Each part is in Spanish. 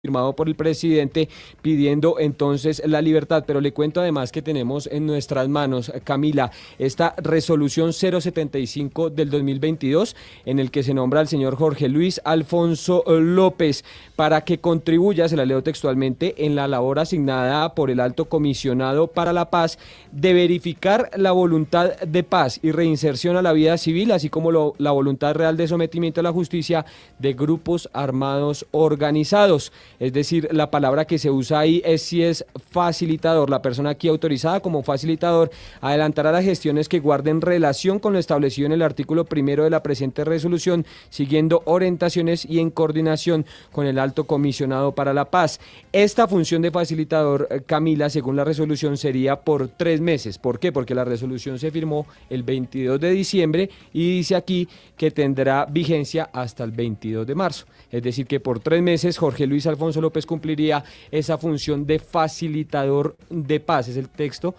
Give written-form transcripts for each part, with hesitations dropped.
firmado por el presidente pidiendo entonces la libertad. Pero le cuento además que tenemos en nuestras manos, Camila, esta resolución 075 del 2022 en el que se nombra al señor Jorge Luis Alfonso López para que contribuya, se la leo textualmente, en la labor asignada por el Alto Comisionado para la Paz de verificar la voluntad de paz y reinserción a la vida civil, así como la voluntad real de sometimiento a la justicia de grupos armados organizados. Es decir, la palabra que se usa ahí es si es facilitador. La persona aquí autorizada como facilitador adelantará las gestiones que guarden relación con lo establecido en el artículo primero de la presente resolución, siguiendo orientaciones y en coordinación con el Alto Comisionado para la Paz. Esta función de facilitador, Camila, según la resolución, sería por 3 meses. ¿Por qué? Porque la resolución se firmó el 22 de diciembre y dice aquí que tendrá vigencia hasta el 22 de marzo. Es decir, que por 3 meses Jorge Luis Alfonso López cumpliría esa función de facilitador de paz. Es el texto,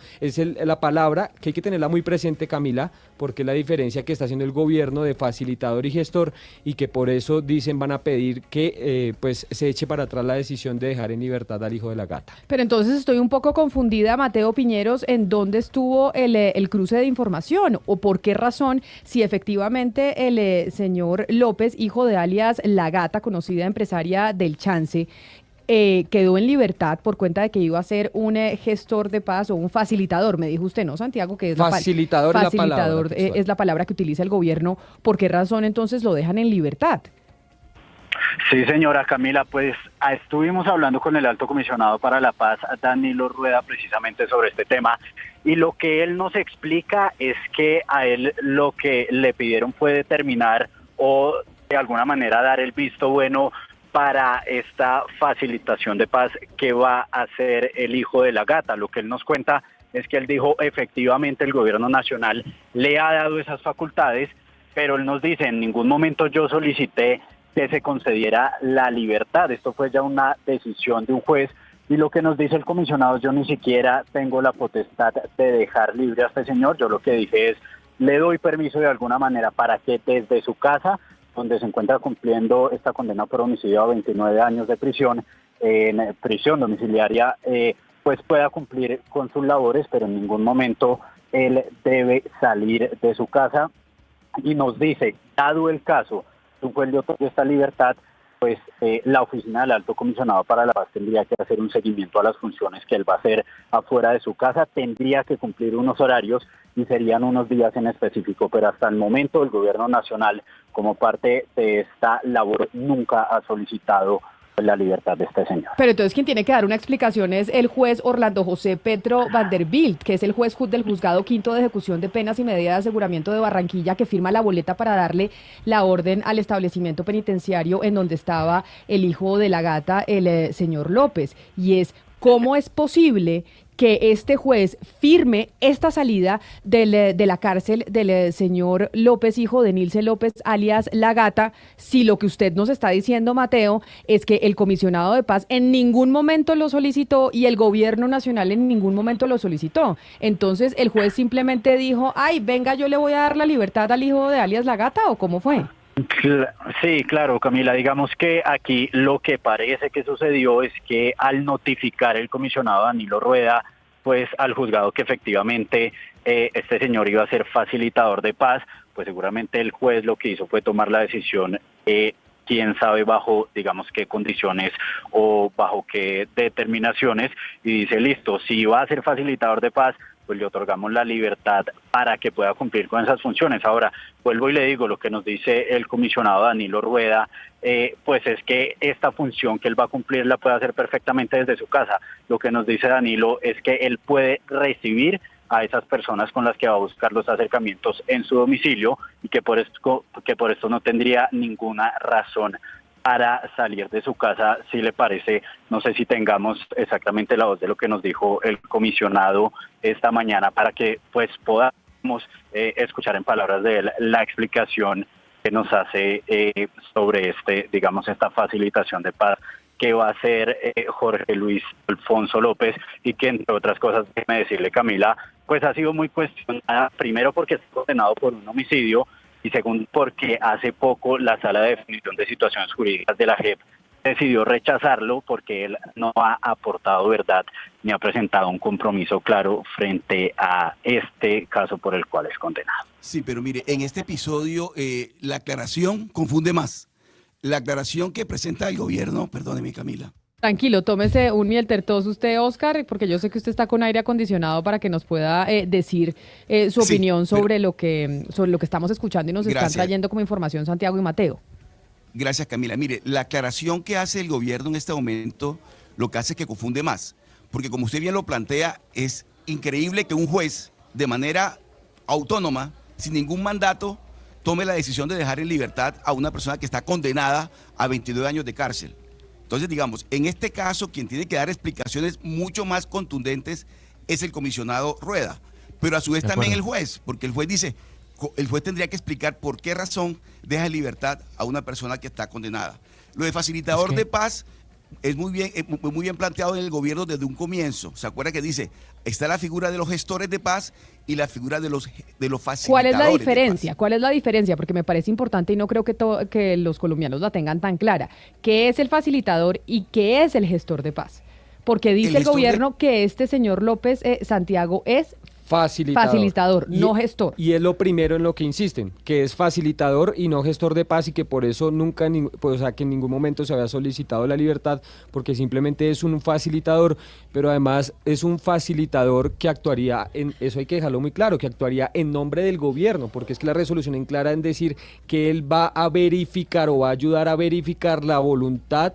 la palabra que hay que tenerla muy presente, Camila, porque es la diferencia que está haciendo el gobierno de facilitador y gestor, y que por eso dicen van a pedir que pues se eche para atrás la decisión de dejar en libertad al hijo de la gata. Pero entonces estoy un poco confundida, Mateo Piñeros, en dónde estuvo el cruce de información o por qué razón, si efectivamente el señor López, hijo de alias La Gata, conocida empresaria del Chance, quedó en libertad por cuenta de que iba a ser un gestor de paz o un facilitador, me dijo usted, ¿no, Santiago? Que es facilitador, facilitador es la palabra, es la palabra que utiliza el gobierno. ¿Por qué razón entonces lo dejan en libertad? Sí, señora Camila, pues estuvimos hablando con el Alto Comisionado para la Paz, Danilo Rueda, precisamente sobre este tema, y lo que él nos explica es que a él lo que le pidieron fue determinar o de alguna manera dar el visto bueno para esta facilitación de paz que va a hacer el hijo de la gata. Lo que él nos cuenta es que él dijo efectivamente el gobierno nacional le ha dado esas facultades, pero él nos dice en ningún momento yo solicité que se concediera la libertad. Esto fue ya una decisión de un juez, y lo que nos dice el comisionado, yo ni siquiera tengo la potestad de dejar libre a este señor. Yo lo que dije es, le doy permiso de alguna manera para que desde su casa, donde se encuentra cumpliendo esta condena por homicidio a 29 años de prisión, en prisión domiciliaria, pues pueda cumplir con sus labores, pero en ningún momento él debe salir de su casa. Y nos dice, dado el caso, un juez le otorga esta libertad, pues la oficina del Alto Comisionado para la Paz tendría que hacer un seguimiento a las funciones que él va a hacer afuera de su casa, tendría que cumplir unos horarios y serían unos días en específico, pero hasta el momento el gobierno nacional, como parte de esta labor, nunca ha solicitado la libertad de este señor. Pero entonces quien tiene que dar una explicación es el juez Orlando José Petro Vanderbilt, que es el juez del Juzgado Quinto de Ejecución de Penas y Medidas de Aseguramiento de Barranquilla, que firma la boleta para darle la orden al establecimiento penitenciario en donde estaba el hijo de la gata, el señor López. Y es, ¿cómo es posible que este juez firme esta salida de la cárcel del señor López, hijo de Nilce López, alias La Gata, si lo que usted nos está diciendo, Mateo, es que el comisionado de paz en ningún momento lo solicitó y el gobierno nacional en ningún momento lo solicitó? Entonces, ¿el juez simplemente dijo, ay, venga, yo le voy a dar la libertad al hijo de alias La Gata, o cómo fue? Sí, claro, Camila, digamos que aquí lo que parece que sucedió es que al notificar el comisionado Danilo Rueda, pues al juzgado que efectivamente este señor iba a ser facilitador de paz, pues seguramente el juez lo que hizo fue tomar la decisión, quién sabe bajo, digamos, qué condiciones o bajo qué determinaciones, y dice, listo, si va a ser facilitador de paz, pues le otorgamos la libertad para que pueda cumplir con esas funciones. Ahora, vuelvo y le digo, lo que nos dice el comisionado Danilo Rueda, pues es que esta función que él va a cumplir la puede hacer perfectamente desde su casa. Lo que nos dice Danilo es que él puede recibir a esas personas con las que va a buscar los acercamientos en su domicilio, y que por esto no tendría ninguna razón para salir de su casa, si le parece. No sé si tengamos exactamente la voz de lo que nos dijo el comisionado esta mañana para que pues podamos escuchar en palabras de él la explicación que nos hace sobre digamos, esta facilitación de paz que va a hacer Jorge Luis Alfonso López, y que, entre otras cosas, déjeme decirle, Camila, pues ha sido muy cuestionada, primero porque está condenado por un homicidio, y segundo porque hace poco la Sala de Definición de Situaciones Jurídicas de la JEP decidió rechazarlo porque él no ha aportado verdad ni ha presentado un compromiso claro frente a este caso por el cual es condenado. Sí, pero mire, en este episodio la aclaración confunde más. La aclaración que presenta el gobierno, perdóneme Camila. Tranquilo, tómese un mieltertos usted, Oscar, porque yo sé que usted está con aire acondicionado para que nos pueda decir su opinión sobre lo que estamos escuchando y nos están trayendo como información Santiago y Mateo. Gracias, Camila. Mire, la aclaración que hace el gobierno en este momento lo que hace es que confunde más, porque como usted bien lo plantea, es increíble que un juez de manera autónoma, sin ningún mandato, tome la decisión de dejar en libertad a una persona que está condenada a 22 años de cárcel. Entonces, digamos, en este caso, quien tiene que dar explicaciones mucho más contundentes es el comisionado Rueda, pero a su vez también el juez, porque el juez dice, el juez tendría que explicar por qué razón deja en libertad a una persona que está condenada. Lo de facilitador de paz es muy bien planteado en el gobierno desde un comienzo. ¿Se acuerda que dice, está la figura de los gestores de paz y la figura de los facilitadores? ¿Cuál es la diferencia? ¿Cuál es la diferencia? Porque me parece importante y no creo que los colombianos la tengan tan clara. ¿Qué es el facilitador y qué es el gestor de paz? Porque dice el gobierno que este señor López Santiago es facilitador, no gestor. Y es lo primero en lo que insisten, que es facilitador y no gestor de paz, y que por eso nunca, pues, o sea, que en ningún momento se había solicitado la libertad, porque simplemente es un facilitador, pero además es un facilitador que actuaría, eso hay que dejarlo muy claro, que actuaría en nombre del gobierno, porque es que la resolución en clara en decir que él va a verificar o va a ayudar a verificar la voluntad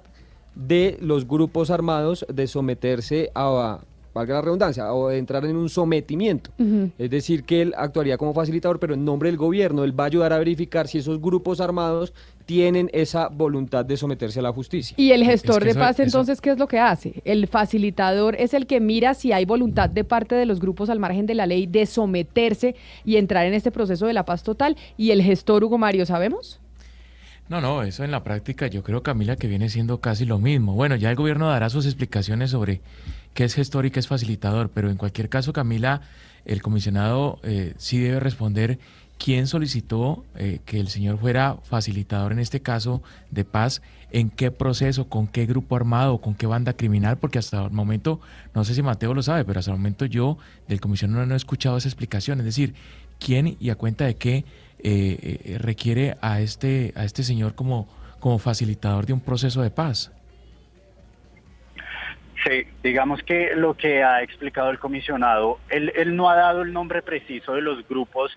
de los grupos armados de someterse a, valga la redundancia, o de entrar en un sometimiento. Es decir, que él actuaría como facilitador, pero en nombre del gobierno. Él va a ayudar a verificar si esos grupos armados tienen esa voluntad de someterse a la justicia. ¿Y el gestor de paz entonces qué es lo que hace? El facilitador es el que mira si hay voluntad de parte de los grupos al margen de la ley de someterse y entrar en este proceso de la paz total. ¿Y el gestor, Hugo Mario, sabemos? No, eso en la práctica yo creo, Camila, que viene siendo casi lo mismo. Bueno, ya el gobierno dará sus explicaciones sobre qué es gestor y qué es facilitador, pero en cualquier caso, Camila, el comisionado sí debe responder quién solicitó que el señor fuera facilitador en este caso de paz, en qué proceso, con qué grupo armado, con qué banda criminal, porque hasta el momento, no sé si Mateo lo sabe, pero hasta el momento yo del comisionado no he escuchado esa explicación, es decir, quién y a cuenta de qué requiere a este señor como facilitador de un proceso de paz. Sí, digamos que lo que ha explicado el comisionado, él no ha dado el nombre preciso de los grupos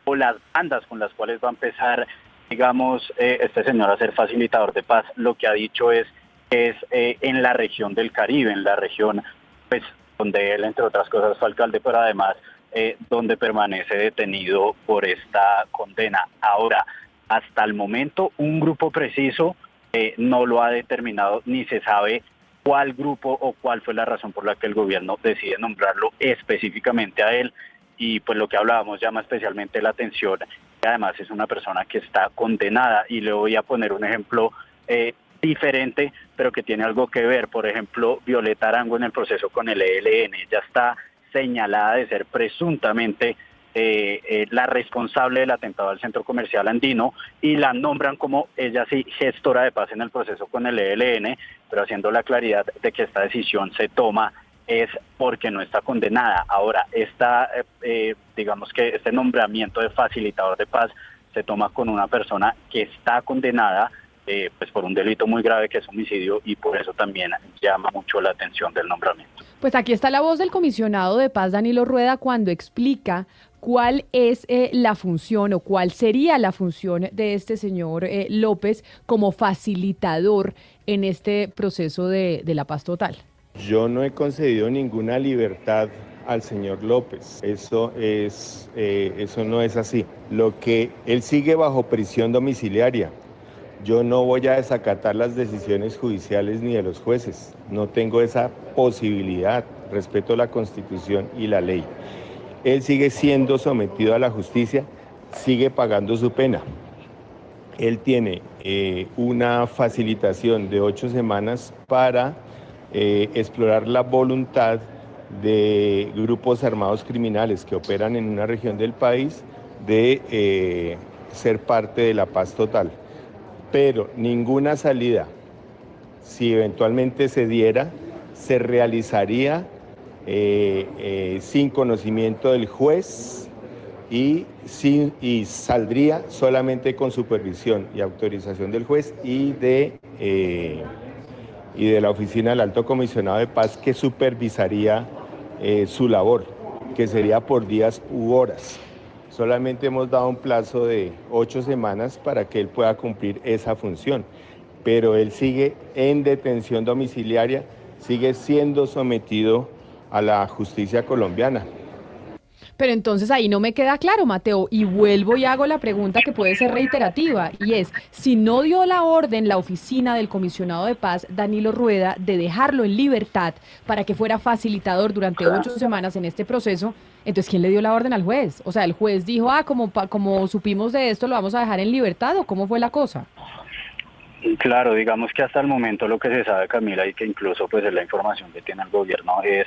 o las bandas con las cuales va a empezar, digamos, este señor a ser facilitador de paz. Lo que ha dicho es en la región del Caribe, en la región, pues, donde él, entre otras cosas, fue alcalde, pero además donde permanece detenido por esta condena. Ahora, hasta el momento, un grupo preciso no lo ha determinado, ni se sabe cuál grupo o cuál fue la razón por la que el gobierno decide nombrarlo específicamente a él. Y pues lo que hablábamos llama especialmente la atención, que además es una persona que está condenada, y le voy a poner un ejemplo diferente, pero que tiene algo que ver. Por ejemplo, Violeta Arango en el proceso con el ELN, ya está señalada de ser presuntamente la responsable del atentado al centro comercial andino, y la nombran como ella sí gestora de paz en el proceso con el ELN, pero haciendo la claridad de que esta decisión se toma es porque no está condenada. Ahora, digamos que este nombramiento de facilitador de paz se toma con una persona que está condenada pues por un delito muy grave que es homicidio, y por eso también llama mucho la atención del nombramiento. Pues aquí está la voz del comisionado de paz, Danilo Rueda, cuando explica cuál es la función o cuál sería la función de este señor López como facilitador en este proceso de la paz total. Yo no he concedido ninguna libertad al señor López. Eso no es así. Lo que él sigue bajo prisión domiciliaria. Yo no voy a desacatar las decisiones judiciales ni de los jueces. No tengo esa posibilidad. Respeto la Constitución y la ley. Él sigue siendo sometido a la justicia, sigue pagando su pena. Él tiene una facilitación de 8 semanas para explorar la voluntad de grupos armados criminales que operan en una región del país de ser parte de la paz total. Pero ninguna salida si eventualmente se diera, se realizaría sin conocimiento del juez y saldría solamente con supervisión y autorización del juez y de la Oficina del Alto Comisionado de Paz, que supervisaría su labor, que sería por días u horas. Solamente hemos dado un plazo de 8 semanas para que él pueda cumplir esa función, pero él sigue en detención domiciliaria, sigue siendo sometido a la justicia colombiana. Pero entonces ahí no me queda claro, Mateo, y vuelvo y hago la pregunta que puede ser reiterativa, y es, si no dio la orden la oficina del comisionado de paz, Danilo Rueda, de dejarlo en libertad para que fuera facilitador durante 8 semanas en este proceso, entonces ¿quién le dio la orden al juez? O sea, ¿el juez dijo, como supimos de esto, lo vamos a dejar en libertad, o cómo fue la cosa? Claro, digamos que hasta el momento lo que se sabe, Camila, y que incluso pues es la información que tiene el gobierno, es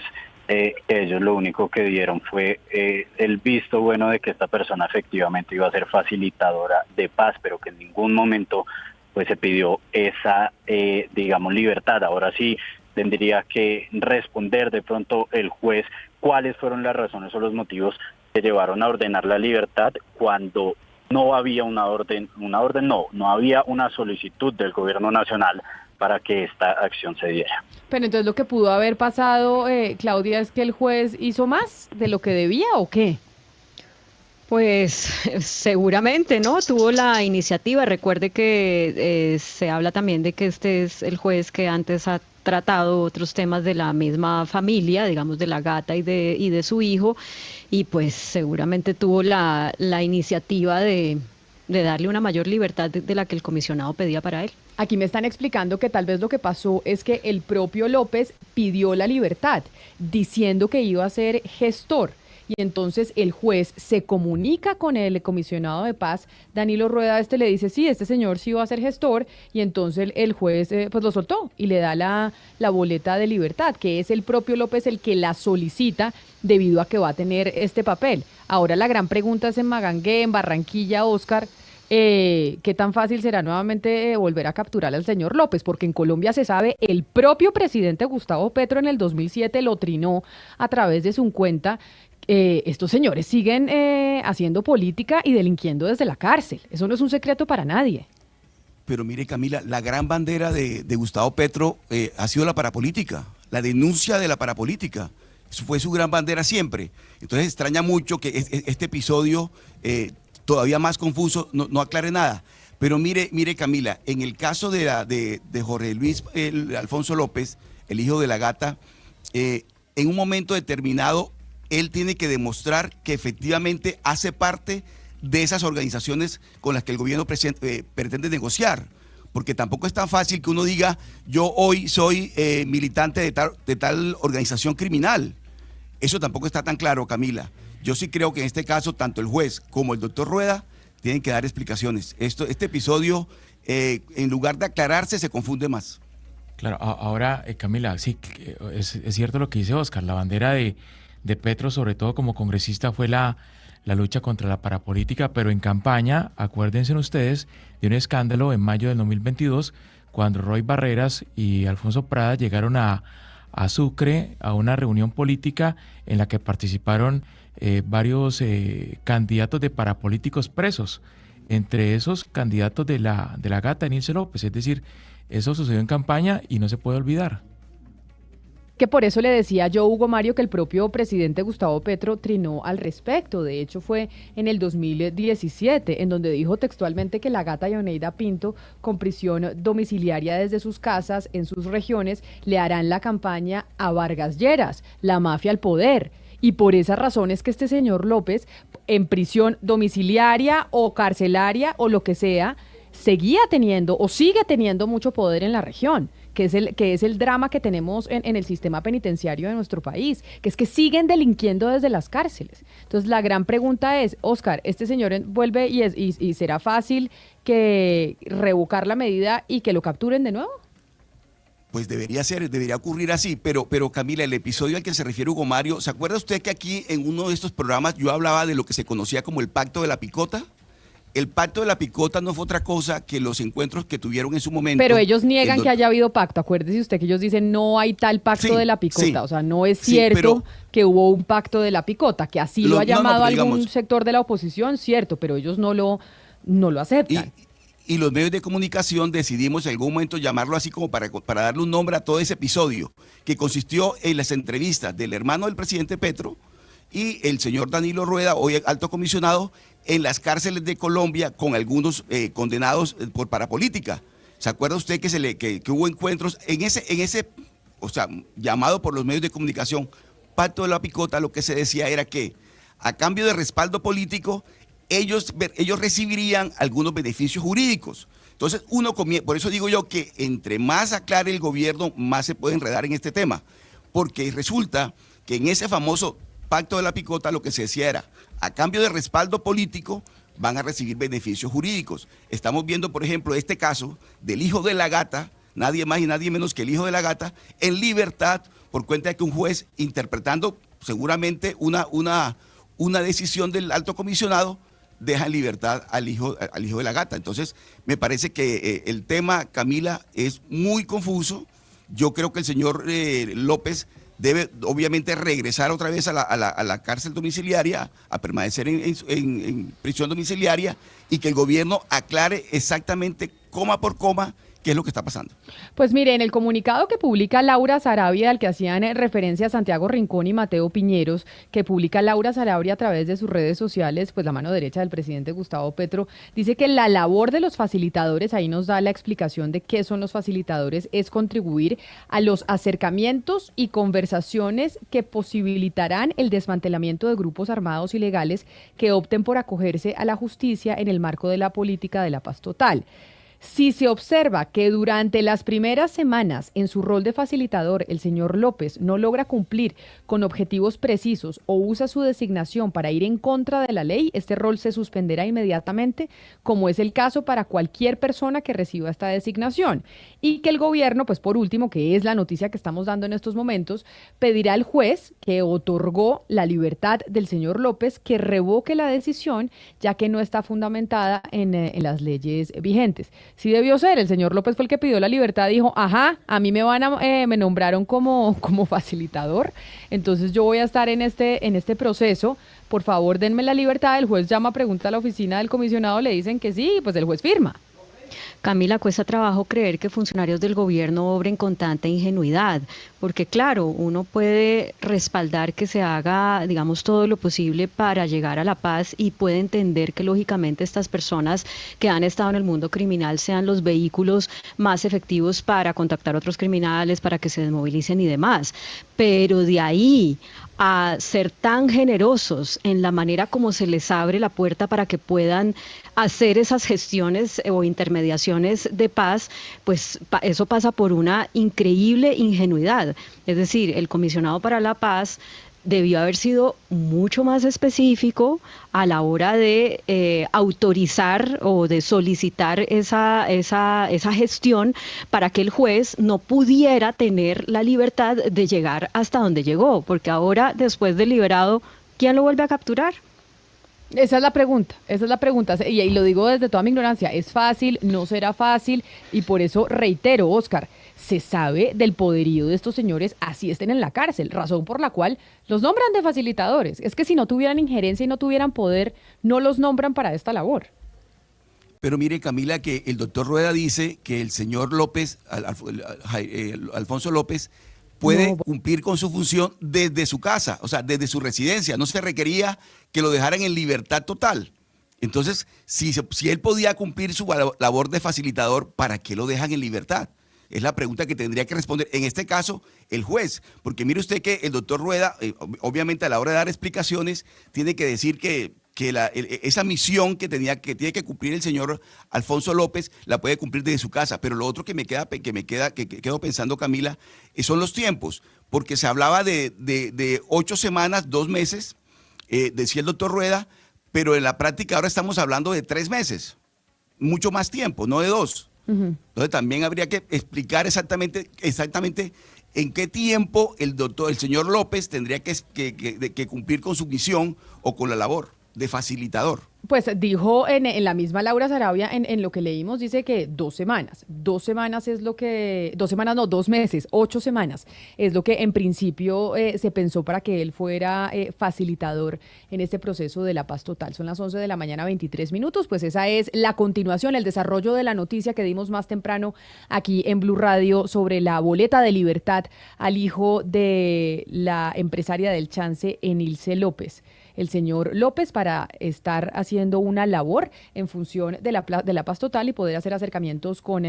ellos lo único que dieron fue el visto bueno de que esta persona efectivamente iba a ser facilitadora de paz, pero que en ningún momento pues se pidió esa, digamos, libertad. Ahora sí tendría que responder de pronto el juez cuáles fueron las razones o los motivos que llevaron a ordenar la libertad cuando no había no había una solicitud del gobierno nacional para que esta acción se diera. Pero entonces lo que pudo haber pasado, Claudia, es que el juez hizo más de lo que debía, ¿o qué? Pues seguramente, ¿no? Tuvo la iniciativa. Recuerde que se habla también de que este es el juez que antes ha tratado otros temas de la misma familia, digamos de la gata y de su hijo, y pues seguramente tuvo la iniciativa de darle una mayor libertad de la que el comisionado pedía para él. Aquí me están explicando que tal vez lo que pasó es que el propio López pidió la libertad, diciendo que iba a ser gestor. Y entonces el juez se comunica con el comisionado de paz, Danilo Rueda, le dice, sí, este señor sí va a ser gestor, y entonces el juez pues lo soltó y le da la boleta de libertad, que es el propio López el que la solicita debido a que va a tener este papel. Ahora la gran pregunta es en Magangué, en Barranquilla, Oscar, ¿qué tan fácil será nuevamente volver a capturar al señor López? Porque en Colombia se sabe, el propio presidente Gustavo Petro en el 2007 lo trinó a través de su cuenta. Estos señores siguen haciendo política y delinquiendo desde la cárcel. Eso no es un secreto para nadie. Pero mire, Camila, la gran bandera de Gustavo Petro ha sido la parapolítica, la denuncia de la parapolítica. Eso fue su gran bandera siempre. Entonces extraña mucho que este episodio todavía más confuso no aclare nada. Pero mire, Camila, en el caso de Jorge Luis Alfonso López, el hijo de la gata, en un momento determinado él tiene que demostrar que efectivamente hace parte de esas organizaciones con las que el gobierno pretende negociar, porque tampoco es tan fácil que uno diga, yo hoy soy militante de tal organización criminal. Eso tampoco está tan claro, Camila. Yo sí creo que en este caso, tanto el juez como el doctor Rueda tienen que dar explicaciones. Este episodio, en lugar de aclararse, se confunde más. Claro, ahora, Camila, sí, es cierto lo que dice Oscar, la bandera de Petro, sobre todo como congresista, fue la lucha contra la parapolítica, pero en campaña, acuérdense ustedes, de un escándalo en mayo del 2022, cuando Roy Barreras y Alfonso Prada llegaron a Sucre, a una reunión política en la que participaron varios candidatos de parapolíticos presos, entre esos candidatos de la gata, Nilce López. Es decir, eso sucedió en campaña y no se puede olvidar. Que por eso le decía yo, Hugo Mario, que el propio presidente Gustavo Petro trinó al respecto. De hecho, fue en el 2017, en donde dijo textualmente que la gata Yoneida Pinto, con prisión domiciliaria desde sus casas en sus regiones, le harán la campaña a Vargas Lleras, la mafia al poder. Y por esa razón es que este señor López, en prisión domiciliaria o carcelaria o lo que sea, seguía teniendo o sigue teniendo mucho poder en la región, que es el drama que tenemos en el sistema penitenciario de nuestro país, que es que siguen delinquiendo desde las cárceles. Entonces la gran pregunta es, Oscar, este señor vuelve y será fácil que revocar la medida y que lo capturen de nuevo. Pues debería ocurrir así, pero Camila, el episodio al que se refiere Hugo Mario, ¿se acuerda usted que aquí en uno de estos programas yo hablaba de lo que se conocía como el pacto de la picota? el pacto de la picota no fue otra cosa que los encuentros que tuvieron en su momento. Pero ellos niegan que haya habido pacto. Acuérdese usted que ellos dicen no hay tal pacto de la picota. Sí, o sea, no es cierto que hubo un pacto de la picota, que así lo ha llamado algún sector de la oposición, cierto, pero ellos no lo aceptan. Y los medios de comunicación decidimos en algún momento llamarlo así como para darle un nombre a todo ese episodio, que consistió en las entrevistas del hermano del presidente Petro y el señor Danilo Rueda, hoy alto comisionado, en las cárceles de Colombia con algunos condenados por parapolítica. ¿Se acuerda usted que hubo encuentros en ese, o sea, llamado por los medios de comunicación, pacto de la picota? Lo que se decía era que a cambio de respaldo político, ellos recibirían algunos beneficios jurídicos. Entonces, por eso digo yo que entre más aclare el gobierno, más se puede enredar en este tema, porque resulta que en ese famoso pacto de la picota lo que se decía era, a cambio de respaldo político, van a recibir beneficios jurídicos. Estamos viendo, por ejemplo, este caso del hijo de la gata, nadie más y nadie menos que el hijo de la gata, en libertad por cuenta de que un juez, interpretando seguramente una decisión del alto comisionado, deja en libertad al hijo de la gata. Entonces, me parece que el tema, Camila, es muy confuso. Yo creo que el señor López debe obviamente regresar otra vez a la cárcel domiciliaria, a permanecer en prisión domiciliaria, y que el gobierno aclare exactamente coma por coma qué es lo que está pasando. Pues mire, en el comunicado que publica Laura Sarabia, al que hacían referencia a Santiago Rincón y Mateo Piñeros, que publica Laura Sarabia a través de sus redes sociales, pues la mano derecha del presidente Gustavo Petro, dice que la labor de los facilitadores, ahí nos da la explicación de qué son los facilitadores, es contribuir a los acercamientos y conversaciones que posibilitarán el desmantelamiento de grupos armados ilegales que opten por acogerse a la justicia en el marco de la política de la paz total. Si se observa que durante las primeras semanas en su rol de facilitador el señor López no logra cumplir con objetivos precisos o usa su designación para ir en contra de la ley, este rol se suspenderá inmediatamente, como es el caso para cualquier persona que reciba esta designación. Y que el gobierno, pues por último, que es la noticia que estamos dando en estos momentos, pedirá al juez que otorgó la libertad del señor López que revoque la decisión, ya que no está fundamentada en las leyes vigentes. Sí debió ser, el señor López fue el que pidió la libertad, dijo, ajá, a mí me nombraron como facilitador, entonces yo voy a estar en este proceso, por favor denme la libertad. El juez llama, pregunta a la oficina del comisionado, le dicen que sí, pues el juez firma. Camila, cuesta trabajo creer que funcionarios del gobierno obren con tanta ingenuidad, porque claro, uno puede respaldar que se haga, digamos, todo lo posible para llegar a la paz y puede entender que lógicamente estas personas que han estado en el mundo criminal sean los vehículos más efectivos para contactar a otros criminales, para que se desmovilicen y demás, pero de ahí a ser tan generosos en la manera como se les abre la puerta para que puedan hacer esas gestiones o intermediaciones de paz, pues eso pasa por una increíble ingenuidad. Es decir, el comisionado para la paz debió haber sido mucho más específico a la hora de autorizar o de solicitar esa gestión para que el juez no pudiera tener la libertad de llegar hasta donde llegó, porque ahora, después de liberado, ¿quién lo vuelve a capturar? Esa es la pregunta, y lo digo desde toda mi ignorancia, ¿es fácil? ¿No será fácil? Y por eso reitero, Óscar, se sabe del poderío de estos señores así estén en la cárcel, razón por la cual los nombran de facilitadores. Es que si no tuvieran injerencia y no tuvieran poder, no los nombran para esta labor. Pero mire, Camila, que el doctor Rueda dice que el señor López, Alfonso López, puede cumplir con su función desde su casa, o sea, desde su residencia. No se requería que lo dejaran en libertad total. Entonces, si él podía cumplir su labor de facilitador, ¿para qué lo dejan en libertad? Es la pregunta que tendría que responder, en este caso, el juez. Porque mire usted que el doctor Rueda, obviamente a la hora de dar explicaciones, tiene que decir que esa misión que tiene que cumplir el señor Alfonso López la puede cumplir desde su casa. Pero lo otro que quedo pensando, Camila, son los tiempos. Porque se hablaba de 8 semanas, 2 meses, decía el doctor Rueda, pero en la práctica ahora estamos hablando de 3 meses. Mucho más tiempo, no de 2. Entonces también habría que explicar exactamente en qué tiempo el señor López tendría que cumplir con su misión o con la labor de facilitador. Pues dijo en la misma Laura Sarabia, en lo que leímos, dice que 2 semanas. 2 semanas es lo que, 2 semanas no, 2 meses, 8 semanas es lo que en principio se pensó para que él fuera facilitador en este proceso de la paz total. Son las 11 de la mañana, 23 minutos. Pues esa es la continuación, el desarrollo de la noticia que dimos más temprano aquí en Blue Radio sobre la boleta de libertad al hijo de la empresaria del Chance, Enilce López. El señor López, para estar haciendo una labor en función de la paz total y poder hacer acercamientos con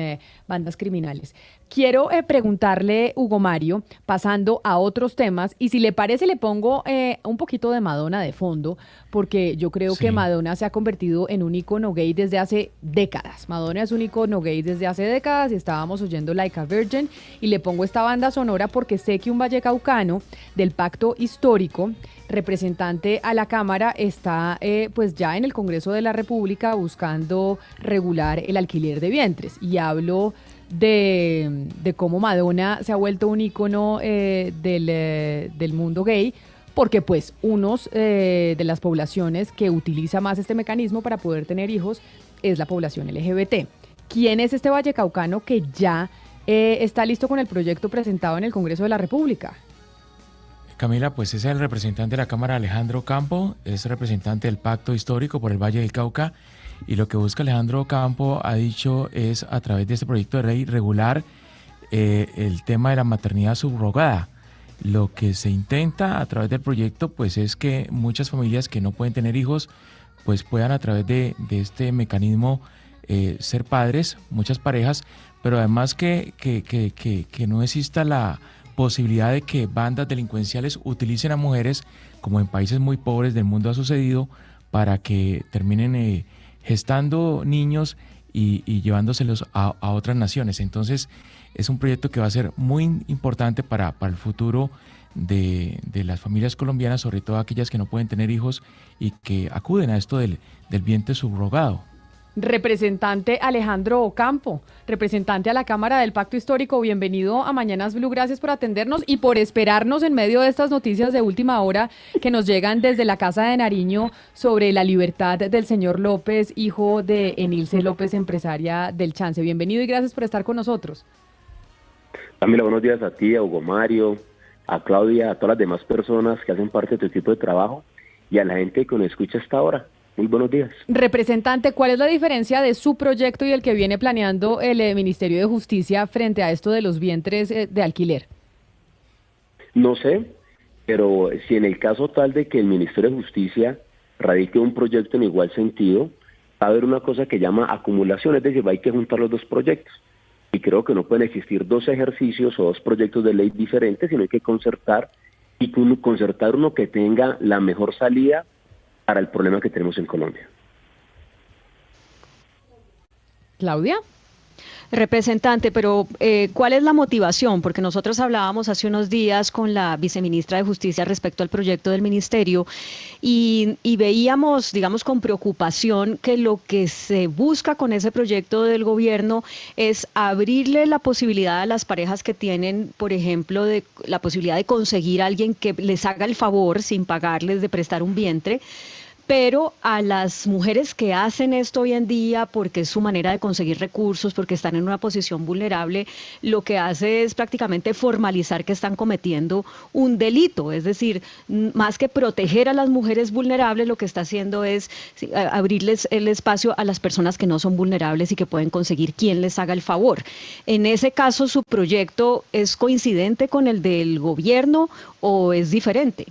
bandas criminales. Quiero preguntarle, Hugo Mario, pasando a otros temas, y si le parece le pongo un poquito de Madonna de fondo, porque yo creo que Madonna se ha convertido en un ícono gay desde hace décadas. Madonna es un ícono gay desde hace décadas y estábamos oyendo Like a Virgin, y le pongo esta banda sonora porque sé que un vallecaucano del Pacto Histórico, representante a la Cámara, está pues ya en el Congreso de la República buscando regular el alquiler de vientres. Y hablo de cómo Madonna se ha vuelto un ícono del mundo gay, porque pues unos de las poblaciones que utiliza más este mecanismo para poder tener hijos es la población LGBT. ¿Quién es este vallecaucano que ya está listo con el proyecto presentado en el Congreso de la República? Camila, pues es el representante de la Cámara, Alejandro Campo, es representante del Pacto Histórico por el Valle del Cauca, y lo que busca Alejandro Campo, ha dicho, es a través de este proyecto de ley regular el tema de la maternidad subrogada. Lo que se intenta a través del proyecto pues es que muchas familias que no pueden tener hijos pues puedan a través de este mecanismo ser padres, muchas parejas, pero además que no exista la posibilidad de que bandas delincuenciales utilicen a mujeres, como en países muy pobres del mundo ha sucedido, para que terminen gestando niños y llevándoselos a otras naciones. Entonces es un proyecto que va a ser muy importante para el futuro de las familias colombianas, sobre todo aquellas que no pueden tener hijos y que acuden a esto del vientre subrogado. Representante Alejandro Ocampo, representante a la Cámara del Pacto Histórico, bienvenido a Mañanas Blue, gracias por atendernos y por esperarnos en medio de estas noticias de última hora que nos llegan desde la Casa de Nariño sobre la libertad del señor López, hijo de Enilce López, empresaria del Chance. Bienvenido y gracias por estar con nosotros. Camila, buenos días a ti, a Hugo Mario, a Claudia, a todas las demás personas que hacen parte de tu equipo de trabajo y a la gente que nos escucha hasta ahora. Muy buenos días. Representante, ¿cuál es la diferencia de su proyecto y el que viene planeando el Ministerio de Justicia frente a esto de los vientres de alquiler? No sé, pero si en el caso tal de que el Ministerio de Justicia radique un proyecto en igual sentido, va a haber una cosa que llama acumulación, es decir, hay que juntar los dos proyectos. Y creo que no pueden existir dos ejercicios o dos proyectos de ley diferentes, sino hay que concertar y concertar uno que tenga la mejor salida para el problema que tenemos en Colombia. Claudia. Representante, pero ¿cuál es la motivación? Porque nosotros hablábamos hace unos días con la viceministra de Justicia respecto al proyecto del ministerio y veíamos, digamos, con preocupación que lo que se busca con ese proyecto del gobierno es abrirle la posibilidad a las parejas que tienen, por ejemplo, de la posibilidad de conseguir a alguien que les haga el favor sin pagarles de prestar un vientre, pero a las mujeres que hacen esto hoy en día, porque es su manera de conseguir recursos, porque están en una posición vulnerable, lo que hace es prácticamente formalizar que están cometiendo un delito. Es decir, más que proteger a las mujeres vulnerables, lo que está haciendo es abrirles el espacio a las personas que no son vulnerables y que pueden conseguir quien les haga el favor. En ese caso, ¿su proyecto es coincidente con el del gobierno o es diferente?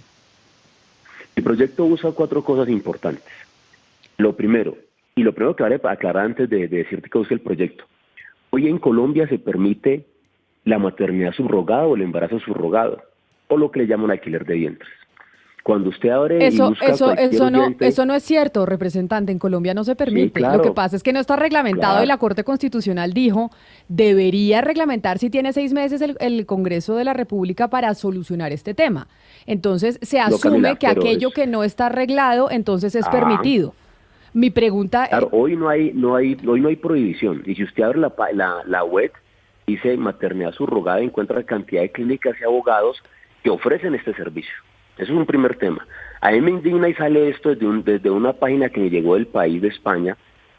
El proyecto usa 4 cosas importantes. Lo primero que vale aclarar antes de decirte que usa el proyecto. Hoy en Colombia se permite la maternidad subrogada o el embarazo subrogado, o lo que le llaman alquiler de vientres. Cuando usted abre eso no es cierto, representante. En Colombia no se permite. Sí, claro. Lo que pasa es que no está reglamentado, claro. Y la Corte Constitucional dijo, debería reglamentar si tiene 6 meses el Congreso de la República para solucionar este tema. Entonces se asume Camila, que aquello que no está arreglado, entonces es permitido. Mi pregunta claro, hoy no hay prohibición. Y si usted abre la web, dice maternidad subrogada, encuentra cantidad de clínicas y abogados que ofrecen este servicio. Eso es un primer tema. A mí me indigna y sale esto desde una página que me llegó del país de España,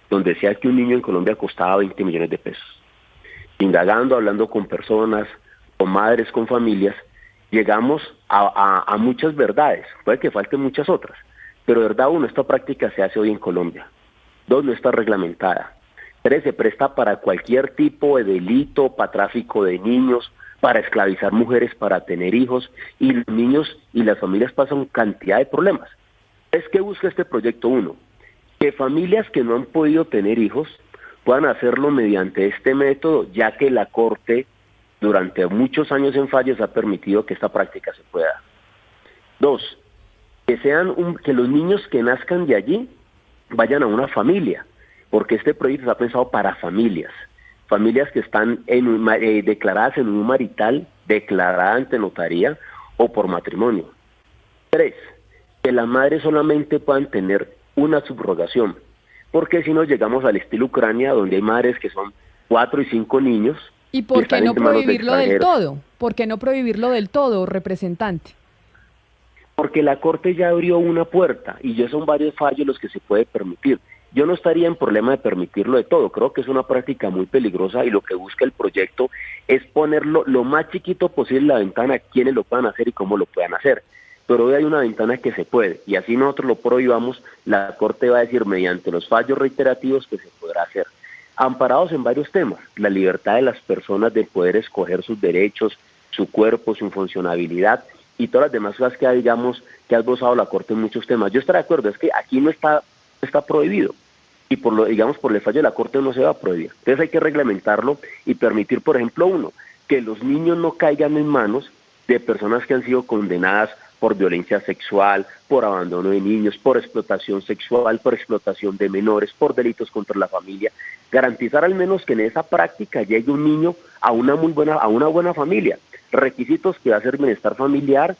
donde decía que un niño en Colombia costaba 20 millones de pesos. Indagando, hablando con personas, con madres, con familias, llegamos a muchas verdades. Puede que falten muchas otras, pero verdad, uno, esta práctica se hace hoy en Colombia. Dos, no está reglamentada. Tres, se presta para cualquier tipo de delito, para tráfico de niños, para esclavizar mujeres, para tener hijos, y los niños y las familias pasan cantidad de problemas. ¿Qué busca este proyecto? Uno, que familias que no han podido tener hijos puedan hacerlo mediante este método, ya que la Corte durante muchos años en fallos ha permitido que esta práctica se pueda. Dos, que los niños que nazcan de allí vayan a una familia, porque este proyecto está pensado para familias que están declaradas en un marital, declarada ante notaría o por matrimonio. Tres, que las madres solamente puedan tener una subrogación, porque si no llegamos al estilo Ucrania, donde hay madres que son 4 y 5 niños. ¿Y por qué no prohibirlo del todo? ¿Por qué no prohibirlo del todo, representante? Porque la Corte ya abrió una puerta y ya son varios fallos los que se puede permitir. Yo no estaría en problema de permitirlo de todo, creo que es una práctica muy peligrosa y lo que busca el proyecto es ponerlo lo más chiquito posible en la ventana, quiénes lo puedan hacer y cómo lo puedan hacer. Pero hoy hay una ventana que se puede y así nosotros lo prohibamos, la Corte va a decir mediante los fallos reiterativos que se podrá hacer. Amparados en varios temas, la libertad de las personas de poder escoger sus derechos, su cuerpo, su funcionabilidad y todas las demás cosas que ha esbozado la Corte en muchos temas. Yo estoy de acuerdo, es que aquí no está prohibido y por el fallo de la Corte no se va a prohibir. Entonces hay que reglamentarlo y permitir, por ejemplo, uno, que los niños no caigan en manos de personas que han sido condenadas por violencia sexual, por abandono de niños, por explotación sexual, por explotación de menores, por delitos contra la familia. Garantizar al menos que en esa práctica llegue un niño a una buena familia. Requisitos que va a ser bienestar familiar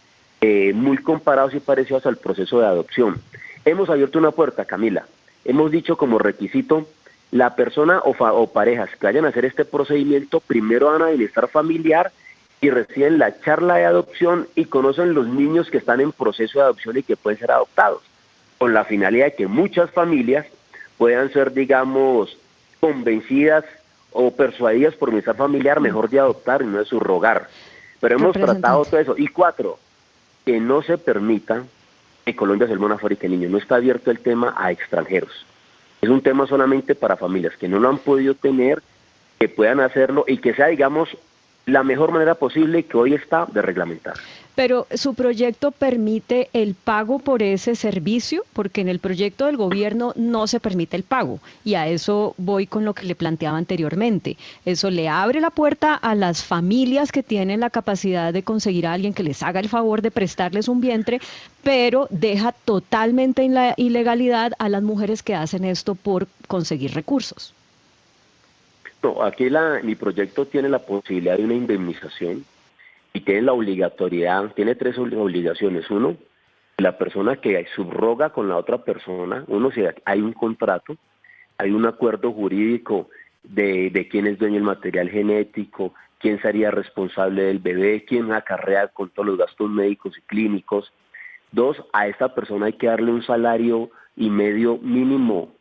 muy comparados y parecidos al proceso de adopción. Hemos abierto una puerta, Camila. Hemos dicho como requisito, la persona o parejas que vayan a hacer este procedimiento primero van a bienestar familiar y reciben la charla de adopción y conocen los niños que están en proceso de adopción y que pueden ser adoptados, con la finalidad de que muchas familias puedan ser, digamos, convencidas o persuadidas por bienestar familiar mejor de adoptar y no de subrogar. Pero hemos tratado todo eso. Y 4, que no se permita que Colombia sea una fábrica de niños. No está abierto el tema a extranjeros. Es un tema solamente para familias que no lo han podido tener, que puedan hacerlo y que sea, digamos, la mejor manera posible que hoy está de reglamentar. Pero su proyecto permite el pago por ese servicio, porque en el proyecto del gobierno no se permite el pago, y a eso voy con lo que le planteaba anteriormente. Eso le abre la puerta a las familias que tienen la capacidad de conseguir a alguien que les haga el favor de prestarles un vientre, pero deja totalmente en la ilegalidad a las mujeres que hacen esto por conseguir recursos. No, aquí mi proyecto tiene la posibilidad de una indemnización y tiene la obligatoriedad, tiene 3 obligaciones. Uno, la persona que subroga con la otra persona, si hay un contrato, hay un acuerdo jurídico de quién es dueño del material genético, quién sería responsable del bebé, quién acarrea con todos los gastos médicos y clínicos. 2, a esta persona hay que darle un salario y medio mínimo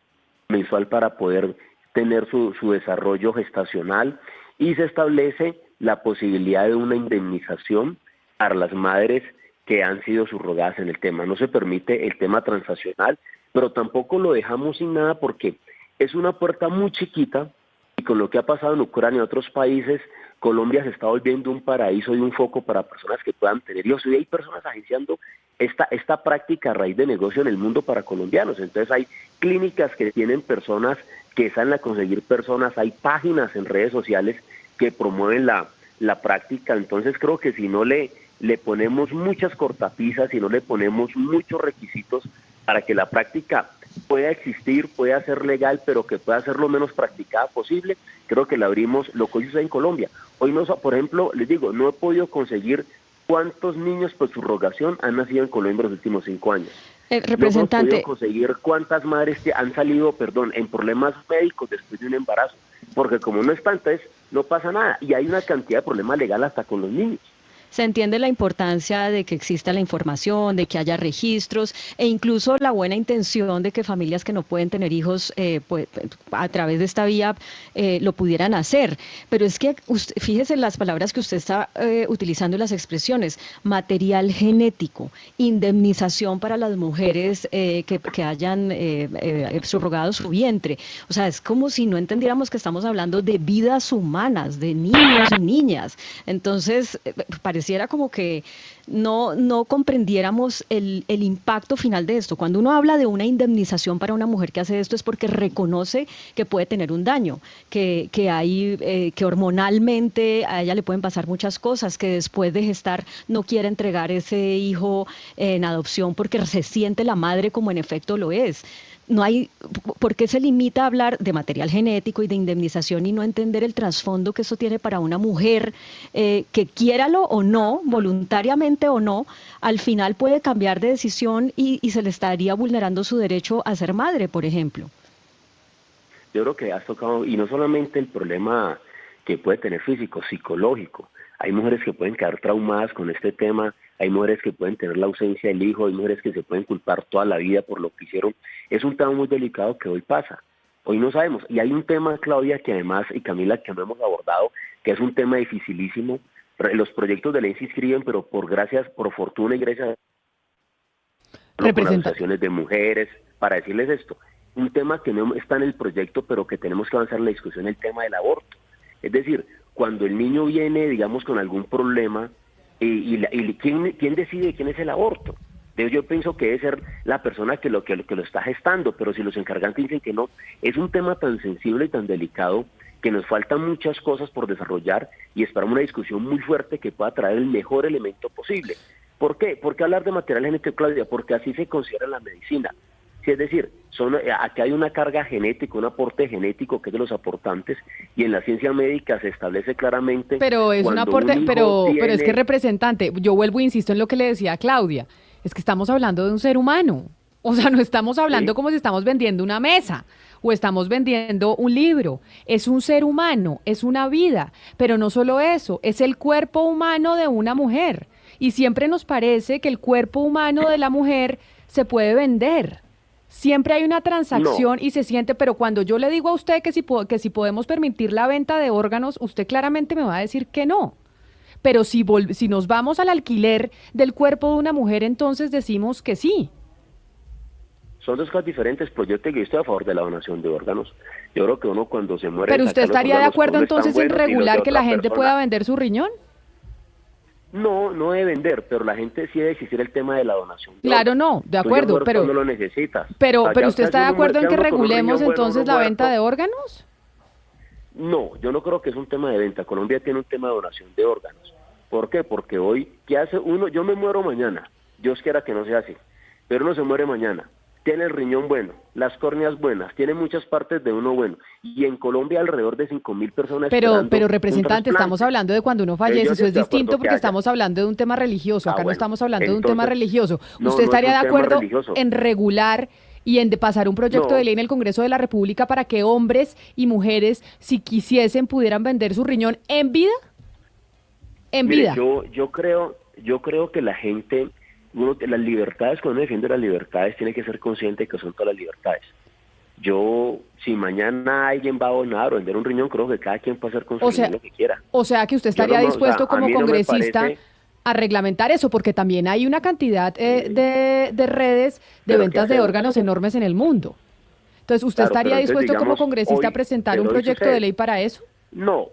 mensual para poder tener su desarrollo gestacional, y se establece la posibilidad de una indemnización para las madres que han sido subrogadas en el tema. No se permite el tema transaccional, pero tampoco lo dejamos sin nada porque es una puerta muy chiquita y con lo que ha pasado en Ucrania y otros países, Colombia se está volviendo un paraíso y un foco para personas que puedan tener hijos. Y hay personas agenciando esta práctica a raíz de negocio en el mundo para colombianos. Entonces hay clínicas que tienen personas que salen a conseguir personas, hay páginas en redes sociales que promueven la práctica. Entonces creo que si no le ponemos muchas cortapisas, si no le ponemos muchos requisitos para que la práctica pueda existir, pueda ser legal, pero que pueda ser lo menos practicada posible, creo que le abrimos lo que hoy sucede en Colombia. Hoy, por ejemplo, les digo, no he podido conseguir cuántos niños por subrogación han nacido en Colombia en los últimos 5 años. Representante. No hemos podido conseguir cuántas madres que han salido, en problemas médicos después de un embarazo, porque como no está, entonces no pasa nada, y hay una cantidad de problemas legales hasta con los niños. Se entiende la importancia de que exista la información, de que haya registros e incluso la buena intención de que familias que no pueden tener hijos pues, a través de esta vía lo pudieran hacer. Pero es que fíjese las palabras que usted está utilizando y las expresiones: material genético, indemnización para las mujeres que hayan subrogado su vientre. O sea, es como si no entendiéramos que estamos hablando de vidas humanas, de niños y niñas. Entonces, pareciera como que no comprendiéramos el impacto final de esto. Cuando uno habla de una indemnización para una mujer que hace esto es porque reconoce que puede tener un daño, que hormonalmente a ella le pueden pasar muchas cosas, que después de gestar no quiere entregar ese hijo en adopción porque se siente la madre como en efecto lo es. No hay, ¿por qué se limita a hablar de material genético y de indemnización y no entender el trasfondo que eso tiene para una mujer que quiéralo o no, voluntariamente o no, al final puede cambiar de decisión y se le estaría vulnerando su derecho a ser madre, por ejemplo? Yo creo que has tocado, y no solamente el problema que puede tener físico, psicológico. Hay mujeres que pueden quedar traumadas con este tema, hay mujeres que pueden tener la ausencia del hijo, hay mujeres que se pueden culpar toda la vida por lo que hicieron. Es un tema muy delicado que hoy pasa. Hoy no sabemos. Y hay un tema, Claudia, que además, y Camila, que no hemos abordado, que es un tema dificilísimo. Los proyectos de ley se inscriben, pero por fortuna y gracias a las organizaciones de mujeres, para decirles esto. Un tema que no está en el proyecto, pero que tenemos que avanzar en la discusión, el tema del aborto. Es decir, cuando el niño viene, digamos, con algún problema, ¿quién decide quién es el aborto? Yo pienso que debe ser la persona que lo está gestando, pero si los encargantes dicen que no, es un tema tan sensible y tan delicado que nos faltan muchas cosas por desarrollar y esperamos una discusión muy fuerte que pueda traer el mejor elemento posible. ¿Por qué? ¿Por qué hablar de material genético, Claudia? Porque así se considera en la medicina. Sí, es decir, aquí hay una carga genética, un aporte genético que es de los aportantes, y en la ciencia médica se establece claramente. Pero es un aporte, pero es que, representante, yo vuelvo e insisto en lo que le decía a Claudia, es que estamos hablando de un ser humano. O sea, no estamos hablando como si estamos vendiendo una mesa o estamos vendiendo un libro. Es un ser humano, es una vida, pero no solo eso, es el cuerpo humano de una mujer. Y siempre nos parece que el cuerpo humano de la mujer se puede vender. Siempre hay una transacción y se siente, pero cuando yo le digo a usted que si podemos permitir la venta de órganos, usted claramente me va a decir que no. Pero si nos vamos al alquiler del cuerpo de una mujer, entonces decimos que sí. Son dos cosas diferentes, pues yo estoy a favor de la donación de órganos. Yo creo que uno cuando se muere... ¿Pero usted estaría de acuerdo entonces en regular que la gente pueda vender su riñón? No debe vender, pero la gente sí debe existir el tema de la donación. Claro, no, de acuerdo, pero no lo necesitas. Pero ¿usted está de acuerdo en que regulemos entonces la venta de órganos? No, yo no creo que es un tema de venta. Colombia tiene un tema de donación de órganos. ¿Por qué? Porque hoy, ¿qué hace uno? Yo me muero mañana. Dios quiera que no sea así. Pero uno se muere mañana. Tiene el riñón bueno, las córneas buenas, tiene muchas partes de uno bueno. Y en Colombia alrededor de 5.000 personas. Pero representante, estamos hablando de cuando uno fallece. Eso es distinto porque estamos hablando de un tema religioso. Acá no estamos hablando de un tema religioso. ¿Usted estaría de acuerdo en regular y en pasar un proyecto de ley en el Congreso de la República para que hombres y mujeres, si quisiesen, pudieran vender su riñón en vida? En vida. Yo creo que la gente, las libertades, cuando uno defiende las libertades, tiene que ser consciente de que son todas las libertades. Si mañana alguien va a donar o vender un riñón, creo que cada quien puede hacer con su riñón lo que quiera. O sea, que usted estaría dispuesto como congresista a reglamentar eso, porque también hay una cantidad de redes de ventas de órganos enormes en el mundo. Entonces, ¿usted estaría dispuesto como congresista a presentar un proyecto de ley para eso? No,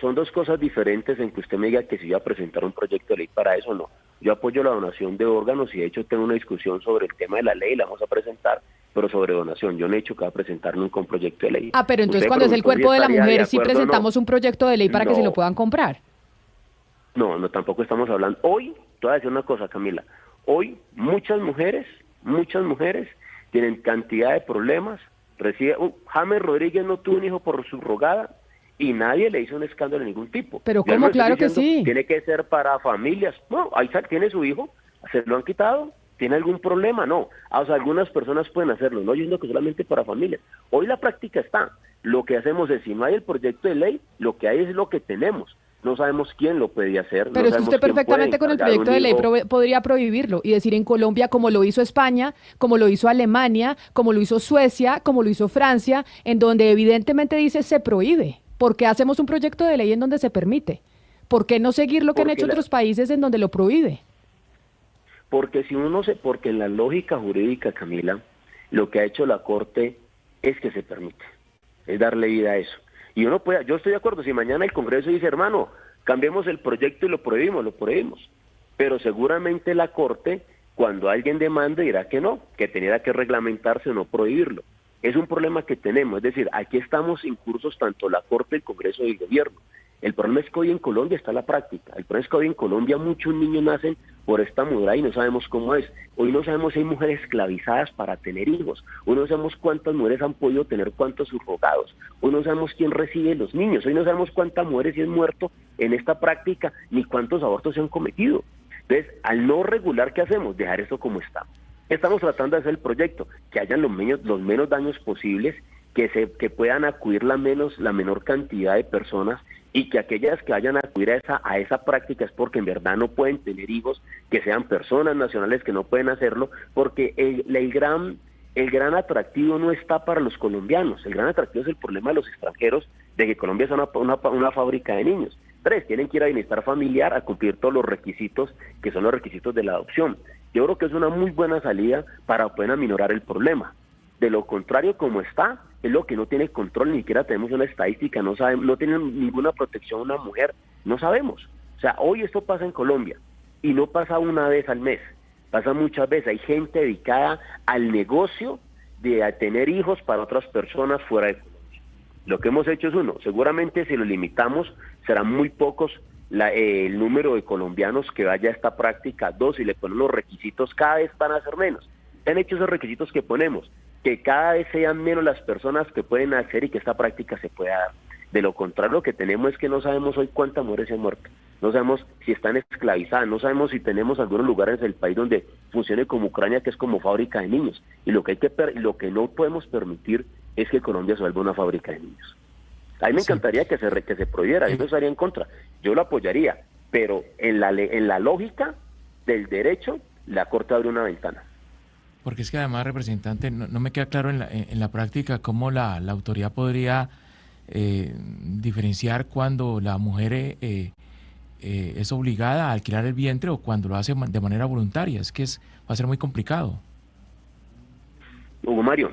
son dos cosas diferentes en que usted me diga que si voy a presentar un proyecto de ley para eso, no. Yo apoyo la donación de órganos y de hecho tengo una discusión sobre el tema de la ley, la vamos a presentar, pero sobre donación. Yo no he hecho que va a presentar nunca un proyecto de ley. Pero entonces cuando es el cuerpo de la mujer, sí presentamos un proyecto de ley para que se lo puedan comprar. No, tampoco estamos hablando. Hoy, te voy a decir una cosa, Camila. Hoy muchas mujeres tienen cantidad de problemas. James Rodríguez no tuvo un hijo por subrogada y nadie le hizo un escándalo de ningún tipo. Pero ¿cómo? Claro que sí. Tiene que ser para familias. No, ahí tiene su hijo, se lo han quitado. ¿Tiene algún problema? No. O sea, algunas personas pueden hacerlo. No, yo digo que solamente para familias. Hoy la práctica está. Lo que hacemos es, si no hay el proyecto de ley, lo que hay es lo que tenemos. no sabemos quién lo puede hacer. Pero no es que usted sabemos quién perfectamente puede con el encargar proyecto un de ley hijo. podría prohibirlo y decir en Colombia, como lo hizo España, como lo hizo Alemania, como lo hizo Suecia, como lo hizo Francia, en donde evidentemente dice se prohíbe. ¿Por qué hacemos un proyecto de ley en donde se permite? ¿Por qué no seguir lo que han Porque hecho otros países en donde lo prohíbe? Porque en la lógica jurídica, Camila, lo que ha hecho la Corte es que se permite, es darle vida a eso. Y yo estoy de acuerdo, si mañana el Congreso dice, hermano, cambiemos el proyecto y lo prohibimos. Pero seguramente la Corte, cuando alguien demande, dirá que no, que tendría que reglamentarse o no prohibirlo. Es un problema que tenemos, es decir, aquí estamos incursos tanto la Corte, el Congreso y el Gobierno. El problema es que hoy en Colombia está la práctica. El problema es que hoy en Colombia muchos niños nacen por esta modalidad y no sabemos cómo es. Hoy no sabemos si hay mujeres esclavizadas para tener hijos. Hoy no sabemos cuántas mujeres han podido tener cuántos subrogados. Hoy no sabemos quién recibe los niños. Hoy no sabemos cuántas mujeres se han muerto en esta práctica ni cuántos abortos se han cometido. Entonces, al no regular, ¿qué hacemos? Dejar esto como está. Estamos tratando de hacer el proyecto, que hayan los menos daños posibles, que puedan acudir la menor cantidad de personas y que aquellas que vayan a acudir a esa práctica es porque en verdad no pueden tener hijos, que sean personas nacionales que no pueden hacerlo, porque el gran atractivo no está para los colombianos, el gran atractivo es el problema de los extranjeros, de que Colombia es una fábrica de niños. 3, tienen que ir a bienestar familiar a cumplir todos los requisitos, que son los requisitos de la adopción. Yo creo que es una muy buena salida para poder aminorar el problema. De lo contrario, como está, es lo que no tiene control, ni siquiera tenemos una estadística, no sabemos, no tiene ninguna protección una mujer, no sabemos. O sea, hoy esto pasa en Colombia y no pasa una vez al mes, pasa muchas veces. Hay gente dedicada al negocio de tener hijos para otras personas fuera de Colombia. Lo que hemos hecho es seguramente si lo limitamos serán muy pocos el número de colombianos que vaya a esta práctica. 2, si le ponen los requisitos, cada vez van a ser menos. Han hecho esos requisitos que ponemos, que cada vez sean menos las personas que pueden hacer y que esta práctica se pueda dar. De lo contrario, lo que tenemos es que no sabemos hoy cuántas mujeres se han muerto, no sabemos si están esclavizadas, no sabemos si tenemos algunos lugares del país donde funcione como Ucrania, que es como fábrica de niños, y lo que no podemos permitir es que Colombia se vuelva una fábrica de niños. A mí me encantaría que se prohibiera, yo no estaría en contra, yo lo apoyaría, pero en la lógica del derecho, la Corte abre una ventana. Porque es que además, representante, no me queda claro en la práctica cómo la autoridad podría diferenciar cuando la mujer es obligada a alquilar el vientre o cuando lo hace de manera voluntaria. Es que va a ser muy complicado. Hugo Mario,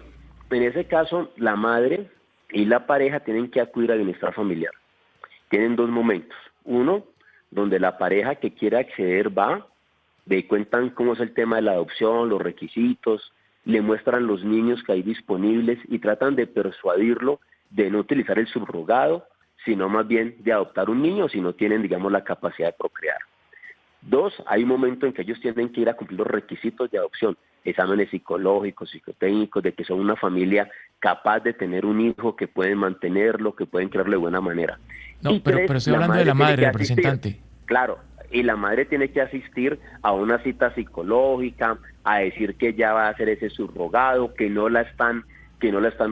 en ese caso, la madre y la pareja tienen que acudir a bienestar familiar. Tienen 2 momentos. Uno, donde la pareja que quiere acceder va, le cuentan cómo es el tema de la adopción, los requisitos, le muestran los niños que hay disponibles y tratan de persuadirlo de no utilizar el subrogado, sino más bien de adoptar un niño si no tienen, digamos, la capacidad de procrear. 2, hay un momento en que ellos tienen que ir a cumplir los requisitos de adopción, exámenes psicológicos, psicotécnicos, de que son una familia capaz de tener un hijo, que pueden mantenerlo, que pueden criarlo de buena manera. No, pero estoy hablando de la madre, representante. Claro, y la madre tiene que asistir a una cita psicológica, a decir que ya va a hacer ese subrogado, que no la están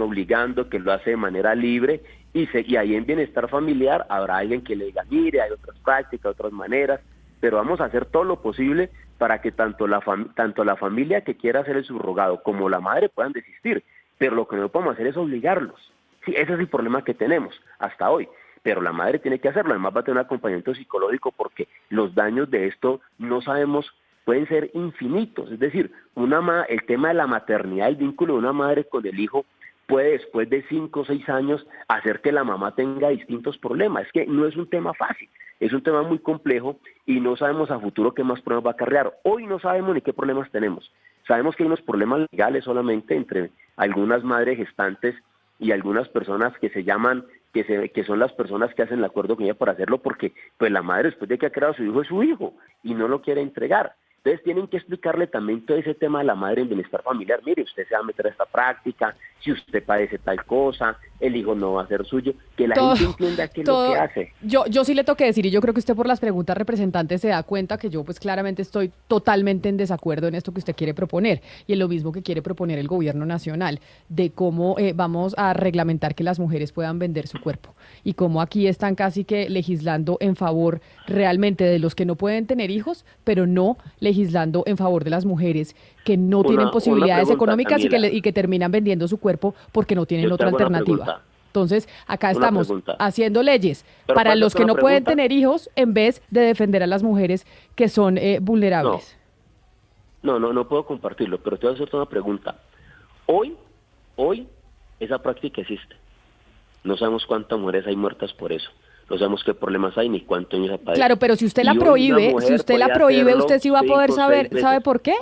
obligando, que lo hace de manera libre, y ahí en bienestar familiar habrá alguien que le diga, mire, hay otras prácticas, otras maneras, pero vamos a hacer todo lo posible para que tanto la familia que quiera hacer el subrogado como la madre puedan desistir, pero lo que no podemos hacer es obligarlos. Sí, ese es el problema que tenemos hasta hoy. Pero la madre tiene que hacerlo, además va a tener un acompañamiento psicológico porque los daños de esto no sabemos, pueden ser infinitos, es decir, el tema de la maternidad, el vínculo de una madre con el hijo puede después de 5 o 6 años hacer que la mamá tenga distintos problemas, es que no es un tema fácil, es un tema muy complejo y no sabemos a futuro qué más problemas va a acarrear. Hoy no sabemos ni qué problemas tenemos, sabemos que hay unos problemas legales solamente entre algunas madres gestantes y algunas personas que se llaman que son las personas que hacen el acuerdo con ella para hacerlo, porque pues la madre después de que ha creado a su hijo es su hijo y no lo quiere entregar. Entonces tienen que explicarle también todo ese tema de la madre en bienestar familiar. Mire, usted se va a meter a esta práctica, si usted padece tal cosa, el hijo no va a ser suyo, que la gente entienda qué es lo que hace. Yo sí le tengo que decir, y yo creo que usted por las preguntas representantes se da cuenta que yo pues claramente estoy totalmente en desacuerdo en esto que usted quiere proponer, y en lo mismo que quiere proponer el gobierno nacional, de cómo vamos a reglamentar que las mujeres puedan vender su cuerpo, y cómo aquí están casi que legislando en favor realmente de los que no pueden tener hijos, pero no legislando en favor de las mujeres que no tienen posibilidades económicas y que terminan vendiendo su cuerpo porque no tienen otra alternativa. Entonces, acá estamos haciendo leyes para los que no pueden tener hijos en vez de defender a las mujeres que son vulnerables. No puedo compartirlo, pero te voy a hacer una pregunta. Hoy esa práctica existe. No sabemos cuántas mujeres hay muertas por eso. No sabemos qué problemas hay ni cuántos años aparecen. Claro, pero si usted la prohíbe, usted sí va a poder saber. ¿Sabe por qué?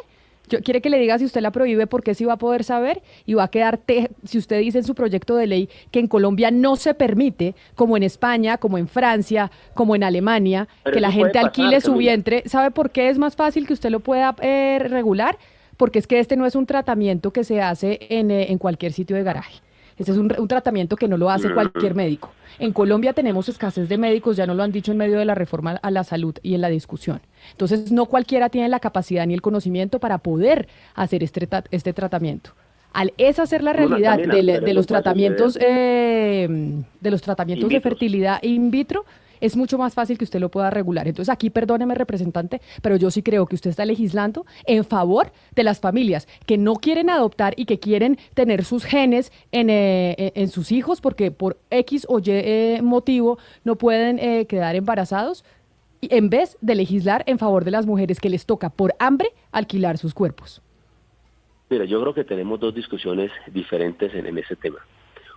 Quiere que le diga si usted la prohíbe, porque sí va a poder saber y va a quedar, si usted dice en su proyecto de ley que en Colombia no se permite, como en España, como en Francia, como en Alemania, que la gente alquile su vientre. ¿Sabe por qué es más fácil que usted lo pueda regular? Porque es que este no es un tratamiento que se hace en cualquier sitio de garaje. Este es un tratamiento que no lo hace cualquier médico. En Colombia tenemos escasez de médicos, ya nos lo han dicho en medio de la reforma a la salud y en la discusión. Entonces, no cualquiera tiene la capacidad ni el conocimiento para poder hacer este tratamiento. Al hacer la realidad de los tratamientos de fertilidad in vitro, es mucho más fácil que usted lo pueda regular. Entonces aquí, perdóneme, representante, pero yo sí creo que usted está legislando en favor de las familias que no quieren adoptar y que quieren tener sus genes en sus hijos porque por X o Y motivo no pueden quedar embarazados, en vez de legislar en favor de las mujeres que les toca por hambre alquilar sus cuerpos. Mira, yo creo que tenemos dos discusiones diferentes en ese tema.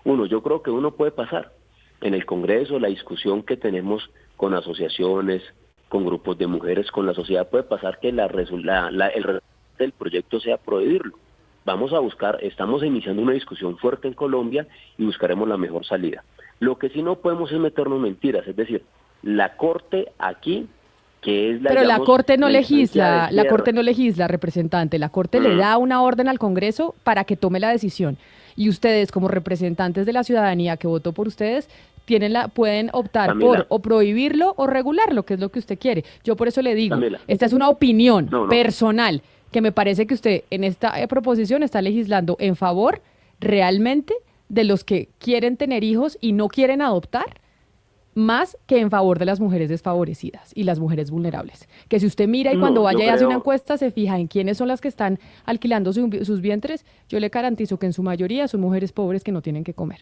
Uno, yo creo que uno puede pasar en el Congreso, la discusión que tenemos con asociaciones, con grupos de mujeres, con la sociedad, puede pasar que el resultado del proyecto sea prohibirlo. Vamos a buscar, estamos iniciando una discusión fuerte en Colombia y buscaremos la mejor salida. Lo que sí no podemos es meternos mentiras, es decir, la Corte aquí, que es la... Pero la Corte no legisla, representante, la Corte le da una orden al Congreso para que tome la decisión. Y ustedes, como representantes de la ciudadanía que votó por ustedes, pueden optar por o prohibirlo o regularlo, que es lo que usted quiere. Yo por eso le digo, esta es una opinión personal, que me parece que usted en esta proposición está legislando en favor realmente de los que quieren tener hijos y no quieren adoptar, más que en favor de las mujeres desfavorecidas y las mujeres vulnerables. Que si usted mira y cuando vaya y hace una encuesta se fija en quiénes son las que están alquilando sus vientres, yo le garantizo que en su mayoría son mujeres pobres que no tienen que comer.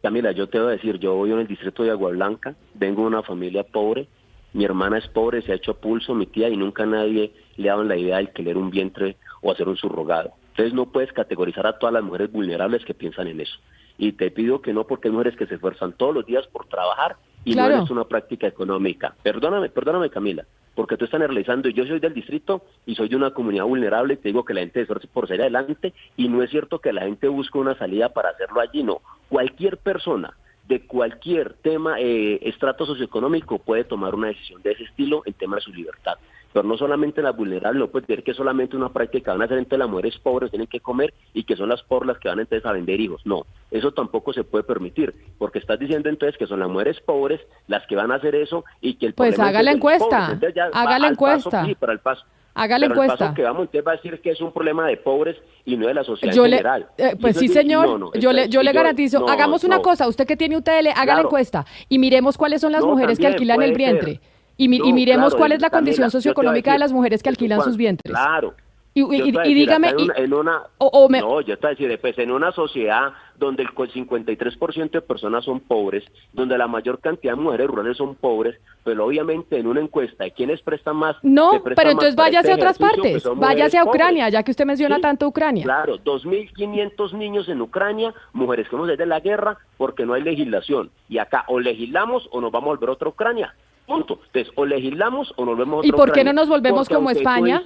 Camila, yo te voy a decir, yo voy en el distrito de Agua Blanca, vengo de una familia pobre, mi hermana es pobre, se ha hecho pulso, mi tía, y nunca nadie le ha dado la idea de alquilar un vientre o hacer un surrogado. Entonces no puedes categorizar a todas las mujeres vulnerables que piensan en eso. Y te pido que no, porque hay mujeres que se esfuerzan todos los días por trabajar y no es una práctica económica. Perdóname, Camila, porque tú estás realizando, yo soy del distrito y soy de una comunidad vulnerable y te digo que la gente se esfuerza por salir adelante y no es cierto que la gente busque una salida para hacerlo allí, no. Cualquier persona de cualquier tema, estrato socioeconómico puede tomar una decisión de ese estilo en tema de su libertad. Pero no solamente las vulnerables, no puede decir que es solamente una práctica, van a ser entre las mujeres pobres, tienen que comer y que son las pobres las que van entonces a vender hijos. No, eso tampoco se puede permitir, porque estás diciendo entonces que son las mujeres pobres las que van a hacer eso y que el pues haga la encuesta, haga la encuesta. Sí, pero al paso. Haga la encuesta. El paso que vamos, usted va a decir que es un problema de pobres y no de la sociedad en general. Pues sí, señor, yo le garantizo, hagamos una cosa, usted que tiene UTL, haga la encuesta y miremos cuáles son las mujeres que alquilan el vientre. Y miremos cuál es la condición socioeconómica de las mujeres que alquilan sus vientres. Claro. Y dígame... yo te voy a decir, pues en una sociedad donde el 53% de personas son pobres, donde la mayor cantidad de mujeres rurales son pobres, pero obviamente en una encuesta de quiénes prestan más... No, pero entonces váyase a otras partes, váyase a Ucrania, pobres. Ya que usted menciona tanto Ucrania. Claro, 2.500 niños en Ucrania, mujeres que no de la guerra, porque no hay legislación. Y acá o legislamos o nos vamos a volver a otra Ucrania. Punto. Entonces, o legislamos o nos volvemos a otra ¿Y por qué Ucrania? no nos volvemos como España?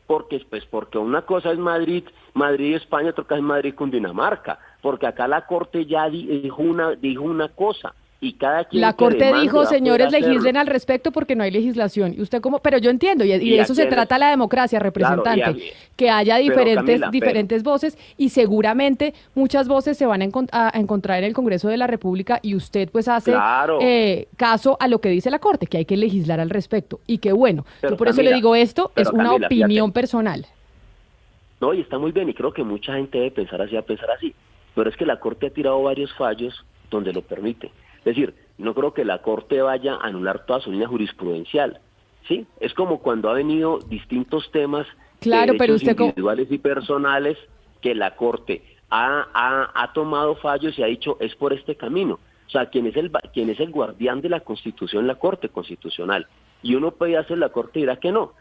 Porque una cosa es Madrid y España, otra cosa es Madrid con Dinamarca, porque acá la Corte ya dijo una cosa, y cada quien La que Corte demande dijo, va a poder señores, hacerlo. legislen al respecto porque no hay legislación. Y usted como, pero yo entiendo, y de eso se aquí trata la democracia, representante, Claro, que haya pero, Camila, diferentes voces, y seguramente muchas voces se van a encontrar en el Congreso de la República, y usted pues hace Claro. caso a lo que dice la Corte, que hay que legislar al respecto. Y que bueno, Pero, yo por eso Camila, le digo esto, es pero, una Camila, opinión fíjate. personal. No, y está muy bien, y creo que mucha gente debe pensar así, a pensar así. Pero es que la Corte ha tirado varios fallos donde lo permite. Es decir, no creo que la Corte vaya a anular toda su línea jurisprudencial. ¿Sí? Es como cuando ha venido distintos temas Claro, de pero derechos usted individuales y personales que la Corte ha tomado fallos y ha dicho es por este camino. O sea, quien es el guardián de la Constitución, la Corte Constitucional. Y uno puede hacer, la Corte dirá que no.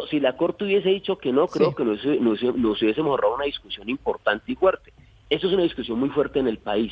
Si la Corte hubiese dicho que no, creo Sí. que nos hubiésemos ahorrado una discusión importante y fuerte. Eso es una discusión muy fuerte en el país,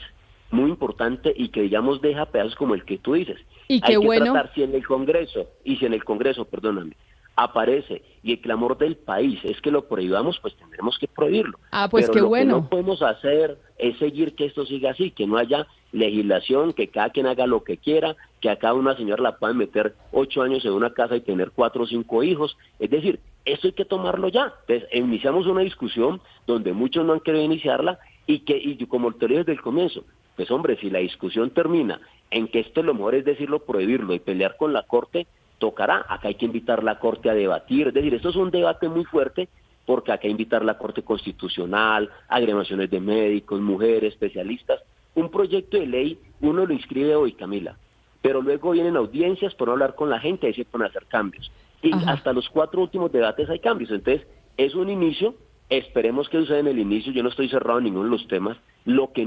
muy importante y que, digamos, deja pedazos como el que tú dices. Y qué Hay que bueno. tratar si en el Congreso, perdóname, aparece y el clamor del país es que lo prohibamos, pues tendremos que prohibirlo. Ah, pues Pero qué lo bueno. que no podemos hacer es seguir que esto siga así, que no haya legislación, que cada quien haga lo que quiera, que a cada una señora la puedan meter 8 años en una casa y tener 4 o 5 hijos. Es decir, esto hay que tomarlo ya. Entonces, iniciamos una discusión donde muchos no han querido iniciarla y como te lo dije desde el comienzo, pues hombre, si la discusión termina en que esto lo mejor es decirlo, prohibirlo y pelear con la Corte, tocará. Acá hay que invitar a la Corte a debatir. Es decir, esto es un debate muy fuerte porque acá hay que invitar a la Corte Constitucional, agremiaciones de médicos, mujeres, especialistas. Un proyecto de ley uno lo inscribe hoy, Camila, pero luego vienen audiencias por no hablar con la gente y se pueden hacer cambios. Y Ajá. hasta los 4 últimos debates hay cambios. Entonces, es un inicio. Esperemos que suceda en el inicio. Yo no estoy cerrado en ninguno de los temas. Lo que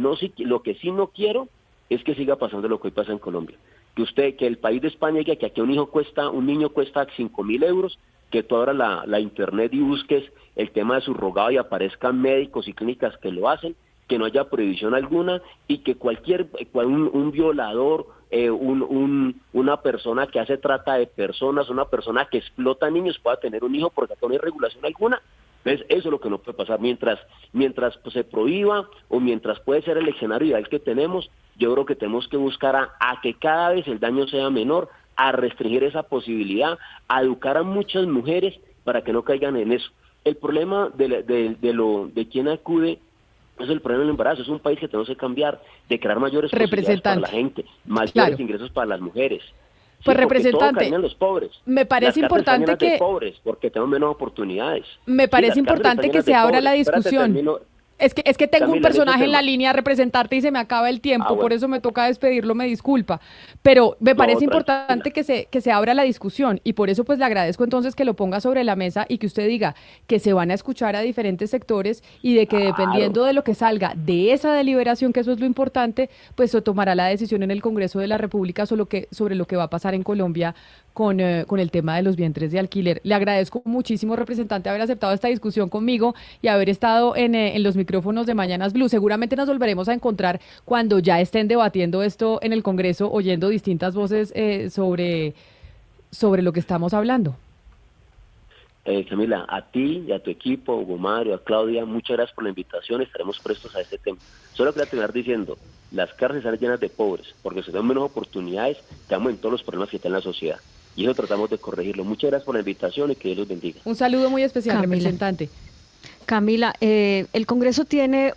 sí no quiero es que siga pasando lo que hoy pasa en Colombia. Que el país de España diga que aquí un niño cuesta 5.000 euros, que tú abras la internet y busques el tema de subrogado y aparezcan médicos y clínicas que lo hacen, que no haya prohibición alguna y que un violador, una persona que hace trata de personas, una persona que explota niños pueda tener un hijo porque acá no hay regulación alguna. Entonces, eso es lo que no puede pasar. Mientras pues, se prohíba o mientras puede ser el escenario ideal que tenemos, yo creo que tenemos que buscar a que cada vez el daño sea menor, a restringir esa posibilidad, a educar a muchas mujeres para que no caigan en eso. El problema de quién acude es el problema del embarazo. Es un país que tenemos que cambiar, de crear mayores posibilidades para la gente, mayores Claro. ingresos para las mujeres. Pues, porque representante, todo cariñan los pobres. me parece Las cárceles están importante llenas de que- pobres porque tenemos menos oportunidades. Me Sí, parece las cárceles importante están que llenas se de abra pobres. la Espérate, discusión. termino. Es que tengo un Camila, en personaje ese en la tema. línea, representarte, y se me acaba el tiempo, Bueno. por eso me toca despedirlo, me disculpa. Pero me parece importante tranquila. que se abra la discusión, y por eso pues le agradezco entonces que lo ponga sobre la mesa y que usted diga que se van a escuchar a diferentes sectores y de que dependiendo de lo que salga de esa deliberación, que eso es lo importante, pues se tomará la decisión en el Congreso de la República sobre lo que va a pasar en Colombia con el tema de los vientres de alquiler. Le agradezco muchísimo, representante, haber aceptado esta discusión conmigo y haber estado en los micrófonos de Mañanas Blue. Seguramente nos volveremos a encontrar cuando ya estén debatiendo esto en el Congreso, oyendo distintas voces sobre lo que estamos hablando. Camila, a ti y a tu equipo, Hugo Mario, a Claudia, muchas gracias por la invitación, estaremos prestos a este tema. Solo quería terminar diciendo, las cárceles están llenas de pobres, porque se dan menos oportunidades, estamos en todos los problemas que está en la sociedad. Y eso tratamos de corregirlo. Muchas gracias por la invitación y que Dios los bendiga. Un saludo muy especial, Camila. representante. Camila, el Congreso tiene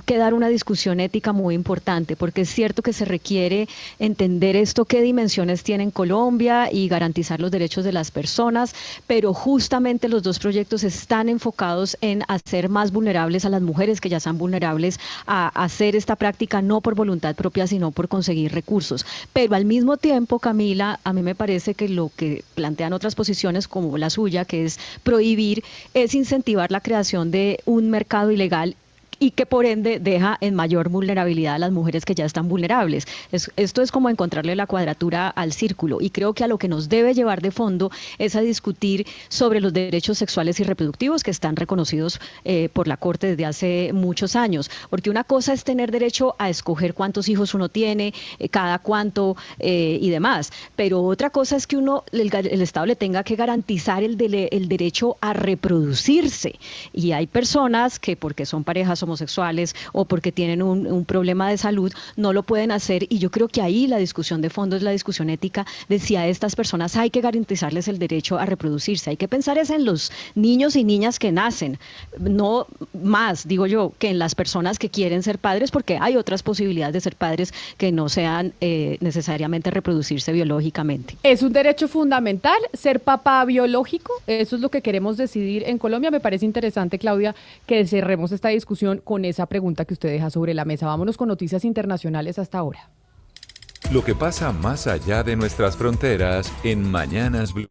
que dar una discusión ética muy importante, porque es cierto que se requiere entender esto, qué dimensiones tiene en Colombia y garantizar los derechos de las personas, pero justamente los dos proyectos están enfocados en hacer más vulnerables a las mujeres que ya son vulnerables a hacer esta práctica no por voluntad propia, sino por conseguir recursos. Pero al mismo tiempo, Camila, a mí me parece que lo que plantean otras posiciones como la suya, que es prohibir, es incentivar la creación de un mercado ilegal y que por ende deja en mayor vulnerabilidad a las mujeres que ya están vulnerables. Esto es como encontrarle la cuadratura al círculo, y creo que a lo que nos debe llevar de fondo es a discutir sobre los derechos sexuales y reproductivos que están reconocidos por la Corte desde hace muchos años, porque una cosa es tener derecho a escoger cuántos hijos uno tiene, cada cuánto y demás, pero otra cosa es que el Estado le tenga que garantizar el derecho a reproducirse, y hay personas que porque son parejas homosexuales o porque tienen un problema de salud, no lo pueden hacer. Y yo creo que ahí la discusión de fondo es la discusión ética de si a estas personas hay que garantizarles el derecho a reproducirse. Hay que pensar es en los niños y niñas que nacen, no más, digo yo, que en las personas que quieren ser padres, porque hay otras posibilidades de ser padres que no sean necesariamente reproducirse biológicamente. ¿Es un derecho fundamental ser papá biológico? Eso es lo que queremos decidir en Colombia. Me parece interesante, Claudia, que cerremos esta discusión con esa pregunta que usted deja sobre la mesa. Vámonos con noticias internacionales hasta ahora. Lo que pasa más allá de nuestras fronteras en Mañanas Blue.